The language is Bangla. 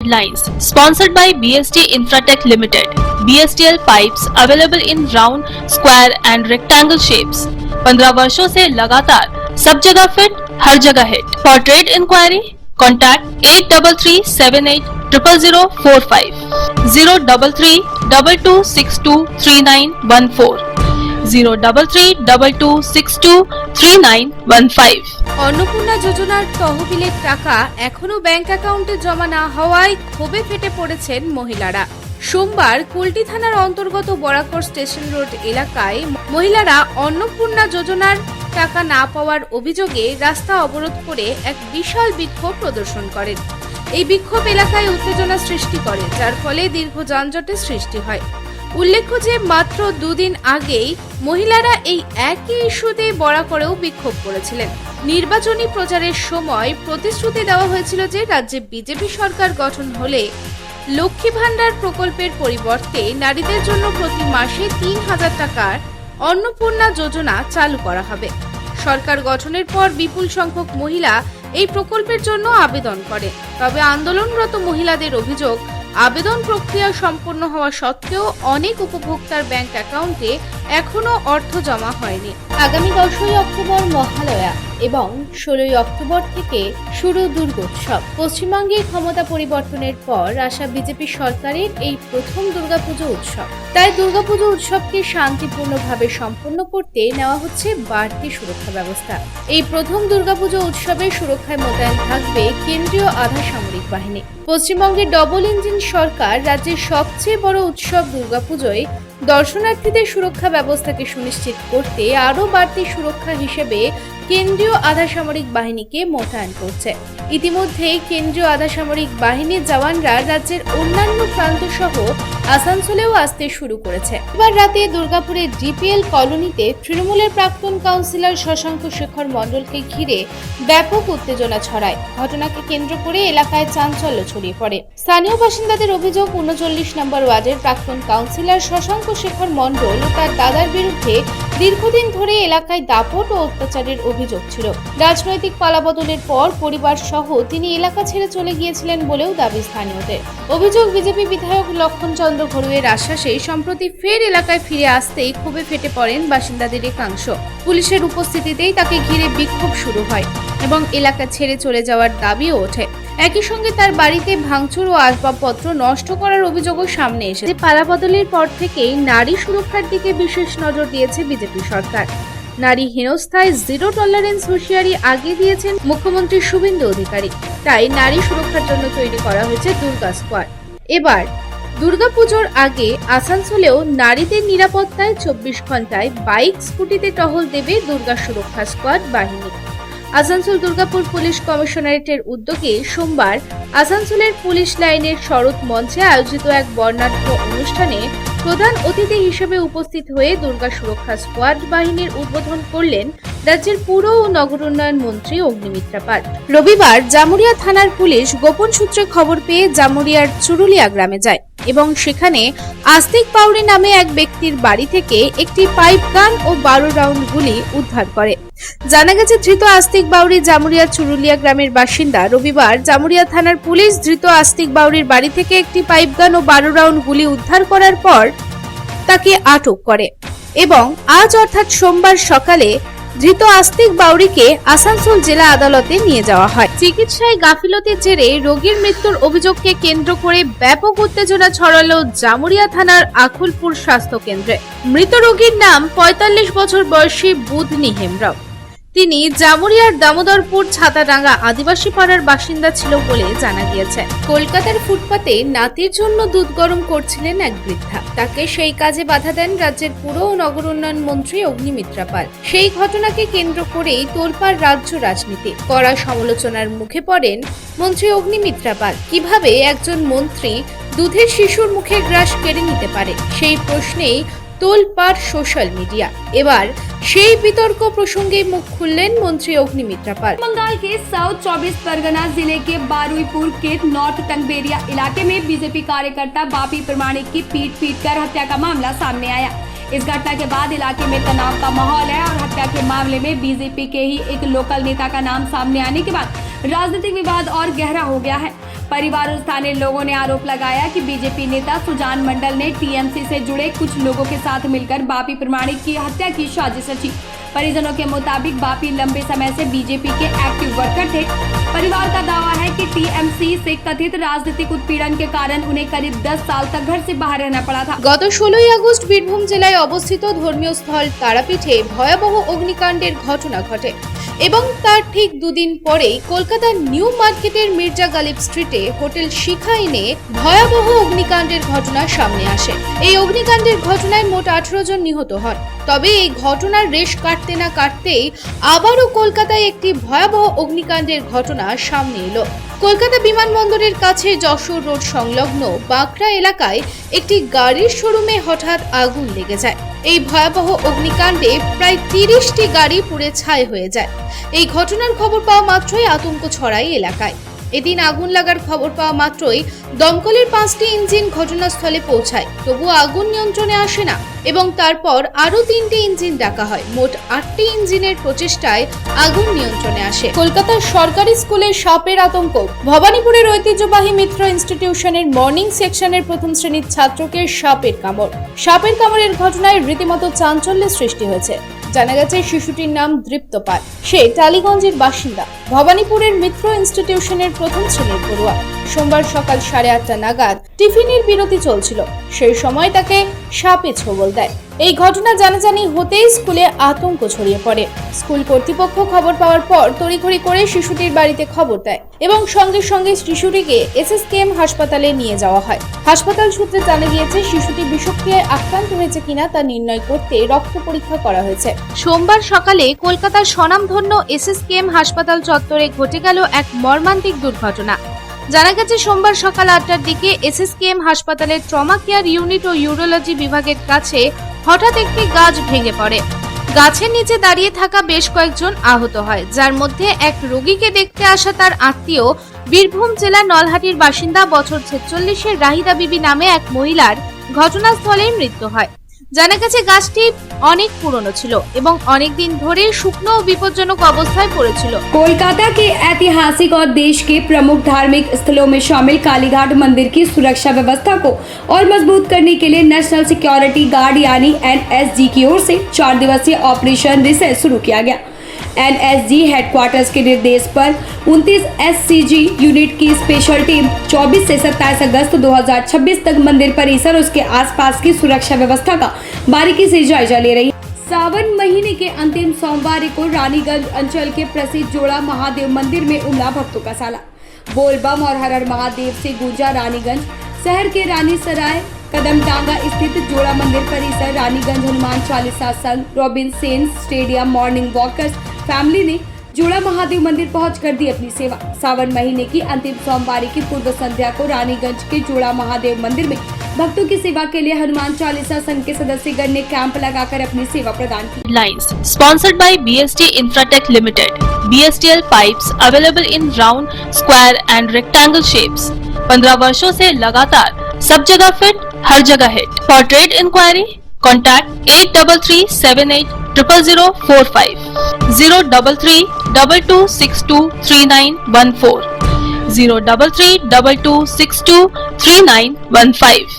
headlines. Sponsored by BST Infratech Limited. BSTL pipes available in round, square and rectangle shapes. 15 वर्षों से लगातार सब जगह फिट, हर जगह hit. For trade inquiry, contact 8338000045, 03322623914, 03322623915. Annapurna যোজনার তহবিলের টাকা এখনো ব্যাংক অ্যাকাউন্টে জমা না হওয়ায় ক্ষোভে ফেটে পড়েছেন মহিলারা। সোমবার কুলটি থানার অন্তর্গত বরাকর স্টেশন রোড এলাকায় মহিলারা অন্নপূর্ণা যোজনার টাকা না পাওয়ার অভিযোগে রাস্তা অবরোধ করে এক বিশাল বিক্ষোভ প্রদর্শন করেন। এই বিক্ষোভ এলাকায় উত্তেজনা সৃষ্টি করে, যার ফলে দীর্ঘ যানজটের সৃষ্টি হয়। উল্লেখ্য যে মাত্র দুদিন আগেই মহিলারা এই একই ইস্যুতে বরাকরেও বিক্ষোভ করেছিলেন। নির্বাচনী প্রচারের সময় প্রতিশ্রুতি দেওয়া হয়েছিল যে রাজ্যে বিজেপি সরকার গঠন হলে লক্ষ্মী ভান্ডার প্রকল্পের পরিবর্তে নারীদের জন্য প্রতি মাসে ৩,০০০ টাকার অন্নপূর্ণা যোজনা চালু করা হবে। সরকার গঠনের পর বিপুল সংখ্যক মহিলা এই প্রকল্পের জন্য আবেদন করে, তবে আন্দোলনরত মহিলাদের অভিযোগ আবেদন প্রক্রিয়া সম্পন্ন হওয়া সত্ত্বেও অনেক উপভোক্তার ব্যাংক অ্যাকাউন্টে এখনো অর্থ জমা হয়নি। আগামী 10ই অক্টোবর মহালয়া এবং 16ই অক্টোবর থেকে শুরু দুর্গোৎসব। পশ্চিমবঙ্গে ক্ষমতা পরিবর্তনের পর আসা বিজেপি সরকারের এই প্রথম দুর্গাপুজো উৎসব। তাই দুর্গাপুজো উৎসবকে শান্তিপূর্ণভাবে সম্পন্ন করতে নেওয়া হচ্ছে বাড়তি সুরক্ষা ব্যবস্থা। এই প্রথম দুর্গাপুজো উৎসবে সুরক্ষায় মোতায়েন থাকবে কেন্দ্রীয় আধা সামরিক বাহিনী। পশ্চিমবঙ্গের ডবল ইঞ্জিন সরকার রাজ্যের সবচেয়ে বড় উৎসব দুর্গাপুজোয় দর্শনার্থীদের সুরক্ষা ব্যবস্থাকে সুনিশ্চিত করতে আরও বাড়তি সুরক্ষা হিসেবে কেন্দ্রীয় আধা সামরিক বাহিনীকে মোতায়েন করছে। ইতিমধ্যে কেন্দ্রীয় আধা সামরিক বাহিনীর জওয়ানরা রাজ্যের অন্যান্য প্রান্ত সহ আসানসোলেও আসতে শুরু করেছে। এবার রাতে দুর্গাপুরের ডিপিএল কলোনিতে তৃণমূলের প্রাক্তন কাউন্সিলর শশাঙ্ক শেখর মণ্ডলকে ঘিরে ব্যাপক উত্তেজনা ছড়ায়। ঘটনাকে কেন্দ্র করে এলাকায় চাঞ্চল্য ছড়িয়ে পড়ে। স্থানীয় বাসিন্দাদের অভিযোগ, 39 নম্বর ওয়ার্ডের প্রাক্তন কাউন্সিলর শশাঙ্ক শেখর মণ্ডল ও তার দাদার বিরুদ্ধে দীর্ঘদিন ধরে এলাকায় দাপট ও অত্যাচারের অভিযোগ ছিল। রাজনৈতিক পালাবদলের পর পরিবার সহ তিনি এলাকা ছেড়ে চলে গিয়েছিলেন বলেও দাবি স্থানীয়দের। অভিযোগ, বিজেপি বিধায়ক লক্ষণ চন্দ্র ঘড়ুইয়ের আশ্বাসে সম্প্রতি ফের এলাকায় ফিরে আসতেই ক্ষোভে ফেটে পড়েন বাসিন্দাদের একাংশ। পুলিশের উপস্থিতিতেই তাকে ঘিরে বিক্ষোভ শুরু হয় এবং এলাকা ছেড়ে চলে যাওয়ার দাবিও ওঠে। একই সঙ্গে তার বাড়িতে ভাঙচুর ও আসবাবপত্র নষ্ট করার অভিযোগও সামনে এসেছে। পালাবদলের পর থেকেই নারী সুরক্ষার দিকে বিশেষ নজর দিয়েছে বিজেপি সরকার। নারী হেনস্থায় জিরো টলারেন্স হুঁশিয়ারি আগে দিয়েছেন মুখ্যমন্ত্রী শুভেন্দু অধিকারী। তাই নারী সুরক্ষার জন্য তৈরি করা হয়েছে দুর্গা স্কোয়াড। এবার দুর্গাপুজোর আগে আসানসোলেও নারীদের নিরাপত্তায় 24 ঘন্টায় বাইক স্কুটিতে টহল দেবে দুর্গা সুরক্ষা স্কোয়াড বাহিনী। আসানসোল দুর্গাপুর পুলিশ কমিশনারেটের উদ্যোগে সোমবার আসানসোলের পুলিশ লাইনের শরৎ মঞ্চে আয়োজিত এক বর্ণাঢ্য অনুষ্ঠানে প্রধান অতিথি হিসেবে উপস্থিত হয়ে দুর্গা সুরক্ষা স্কোয়াড বাহিনীর উদ্বোধন করলেন রাজ্যের পুর ও নগর উন্নয়ন মন্ত্রী অগ্নিমিত্রা পাল। রবিবার জামুরিয়া থানার পুলিশ গোপন সূত্রে খবর পেয়ে জামুরিয়ার চুরুলিয়া গ্রামে যায় এবং সেখানে আস্তিক পাউরি নামে এক ব্যক্তির বাড়ি থেকে একটি পাইপ গান ও 12 রাউন্ড গুলি উদ্ধার করে। জানা গেছে, ধৃত আস্তিক বাউরি জামুরিয়া চুরুলিয়া গ্রামের বাসিন্দা। রবিবার জামুরিয়া থানার পুলিশ ধৃত আস্তিক বাউরির বাড়ি থেকে একটি পাইপ গান ও 12 রাউন্ড গুলি উদ্ধার করার পর তাকে আটক করে এবং আজ অর্থাৎ সোমবার সকালে ধৃত আস্তিক বাউরিকে আসানসোল জেলা আদালতে নিয়ে যাওয়া হয়। চিকিৎসায় গাফিলতির জেরে রোগীর মৃত্যুর অভিযোগকে কেন্দ্র করে ব্যাপক উত্তেজনা ছড়ালো জামুরিয়া থানার আকুলপুর স্বাস্থ্য কেন্দ্রে। মৃত রোগীর নাম 45 বছর বয়সী বুধনি হেমব্রম। তিনি জামুরিয়ার দামোদরপুর ছাতাডাঙ্গা আদিবাসী পাড়ার বাসিন্দা ছিল বলে জানা গিয়েছে। কলকাতার ফুটপাতে নাতির জন্য দুধ গরম করছিলেন এক বৃদ্ধা। তাকে সেই কাজে বাধা দেন রাজ্যের পুর ও নগর উন্নয়ন মন্ত্রী অগ্নিমিত্রা পাল। সেই ঘটনাকে কেন্দ্র করেই তোলপাড় রাজ্য রাজনীতি। কড়া সমালোচনার মুখে পড়েন মন্ত্রী অগ্নিমিত্রা পাল। কিভাবে একজন মন্ত্রী দুধের শিশুর মুখে গ্রাস কেড়ে নিতে পারে, সেই প্রশ্নেই তোলপাড় সোশ্যাল মিডিয়া। এবার সেই বিতর্ক প্রসঙ্গে মুখ খুললেন মন্ত্রী অগ্নিমিত্রা पाल। बंगाल के साउथ 24 परगना जिले के बारुईपुर के नॉर्थ टंगबेरिया इलाके में बीजेपी कार्यकर्ता बापी प्रमाणिक की पीट कर हत्या का मामला सामने आया। इस घटना के बाद इलाके में तनाव का माहौल है और हत्या के मामले में बीजेपी के ही एक लोकल नेता का नाम सामने आने के बाद राजनीतिक विवाद और गहरा हो गया है। परिवार और स्थानीय लोगों ने आरोप लगाया कि बीजेपी नेता सुजान मंडल ने टीएमसी से जुड़े कुछ लोगों के साथ मिलकर बापी प्रमाणिक की हत्या की साजिश रची। परिजनों के मुताबिक बापी लंबे समय से बीजेपी के एक्टिव वर्कर थे। परिवार का दावा है कि टीएमसी से कथित राजनीतिक उत्पीड़न के कारण उन्हें करीब 10 साल तक घर से बाहर रहना पड़ा था। গত 16 আগস্ট বীরভূম জেলায় অবস্থিত ধর্মীয় স্থল তারাপীঠে ভয়াবহ অগ্নিকাণ্ডের ঘটনা ঘটে এবং তার ঠিক দুদিন পরেই কলকাতার নিউ মার্কেটের মির্জা গালিব স্ট্রিটে হোটেল শিখা ইনে ভয়াবহ অগ্নিকাণ্ডের ঘটনা সামনে আসে। এই অগ্নিকাণ্ডের ঘটনায় মোট 18 জন নিহত হন। তবে এই ঘটনার রেশ কাটতে না কাটতেই আবারও কলকাতায় একটি ভয়াবহ অগ্নিকাণ্ডের ঘটনা সামনে এলো। কলকাতা বিমানবন্দরের কাছে যশোর রোড সংলগ্ন বাঁকড়া এলাকায় একটি গাড়ির শোরুমে হঠাৎ আগুন লেগে যায়। এই ভয়াবহ অগ্নিকাণ্ডে প্রায় 30টি গাড়ি পুড়ে ছাই হয়ে যায়। এই ঘটনার খবর পাওয়া মাত্রই আতঙ্ক ছড়ায় এলাকায়। এদিন আগুন লাগার খবর পাওয়া মাত্রই দমকলের 5টি ইঞ্জিন ঘটনাস্থলে পৌঁছায়, তবুও আগুন নিয়ন্ত্রণে আসে না এবং তারপর আরো 3টি ইঞ্জিন ডাকা হয়। মোট 8টি ইঞ্জিনের প্রচেষ্টায় আগুন নিয়ন্ত্রণে আসে। কলকাতার সরকারি স্কুলের সাপের আতঙ্ক। ভবানীপুরের ঐতিহ্যবাহী মিত্র ইনস্টিটিউশনের মর্নিং সেকশনের প্রথম শ্রেণীর ছাত্রকে সাপের কামড়। সাপের কামড়ের ঘটনায় রীতিমতো চাঞ্চল্যের সৃষ্টি হয়েছে। জানা গেছে শিশুটির নাম দৃপ্ত পাল। সে টালিগঞ্জের বাসিন্দা। ভবানীপুরের মিত্র ইনস্টিটিউশনের প্রথম শ্রেণীর পড়ুয়া। সোমবার সকাল 8:30 নাগাদ টিফিনের বিরতি চলছিল, সেই সময় তাকে সাপে ছোবল দেয়। এই ঘটনা জানাজানি হতেই স্কুলে আতঙ্ক ছড়িয়ে পড়ে। স্কুল কর্তৃপক্ষ খবর পাওয়ার পর তড়িঘড়ি করে শিশুটির বাড়িতে খবর দেয় এবং সঙ্গে সঙ্গে শিশুটিকে এসএসকেএম হাসপাতালে নিয়ে যাওয়া হয়। হাসপাতাল সূত্রে জানা গিয়েছে শিশুটি বিষক্রিয়ায় আক্রান্ত হয়েছে কিনা তা নির্ণয় করতে রক্ত পরীক্ষা করা হয়েছে। সোমবার সকালে কলকাতার স্বনামধন্য এসএসকেএম হাসপাতাল চত্বরে ঘটে গেল এক মর্মান্তিক দুর্ঘটনা। জানা গেছে সোমবার সকাল 8টার দিকে এসএসকেএম হাসপাতালের ট্রমা কেয়ার ইউনিট ও ইউরোলজি বিভাগের কাছে হঠাৎ একটি গাছ ভেঙে পড়ে। গাছের নিচে দাঁড়িয়ে থাকা বেশ কয়েকজন আহত হয়, যার মধ্যে এক রোগীকে দেখতে আসা তার আত্মীয় বীরভূম জেলার নলহাটির বাসিন্দা বছর 46-এর রাহিদা বিবি নামে এক মহিলার ঘটনাস্থলেই মৃত্যু হয়। জানা গেছে গাছটি অনেক পুরনো ছিল এবং অনেক দিন ধরে শুকনো ও বিপজ্জনক অবস্থায় পড়েছিল। कोलकाता के ऐतिहासिक और देश के प्रमुख धार्मिक स्थलों में शामिल कालीघाट मंदिर की सुरक्षा व्यवस्था को और मजबूत करने के लिए नेशनल सिक्योरिटी गार्ड यानी एनएसजी की ओर से 4 दिवसीय ऑपरेशन रिसेस शुरू किया गया। एनएसजी हेडक्वार्टर्स के निर्देश पर 29 एससीजी यूनिट की स्पेशल टीम 24 से 27 अगस्त 2026 तक मंदिर परिसर और उसके आसपास की सुरक्षा व्यवस्था का बारीकी से जायजा ले रही है। सावन महीने के अंतिम सोमवार को रानीगंज अंचल के प्रसिद्ध जोड़ा महादेव मंदिर में उमड़ा भक्तों का साला। बोलबम और हर हर महादेव से गूंजा रानीगंज शहर के रानी सराय कदमटांगा स्थित जोड़ा मंदिर परिसर। रानीगंज हनुमान चालीसा संघ robin Sen stadium morning walkers family ने जोड़ा महादेव मंदिर पहुंचकर दी अपनी सेवा। सावन महीने की अंतिम सोमवार की पूर्व संध्या को रानीगंज के जोड़ा महादेव मंदिर में भक्तों की सेवा के लिए हनुमान चालीसा संघ के सदस्यगण ने कैंप लगाकर अपनी सेवा प्रदान की। Lines sponsored by BST Infratech Limited. BSTL pipes available in round, square and rectangle shapes. 15 वर्षों से लगातार सब जगह फिट, हर जगह hit. For trade inquiry, contact 8337800045, 03322623914, 03322623915.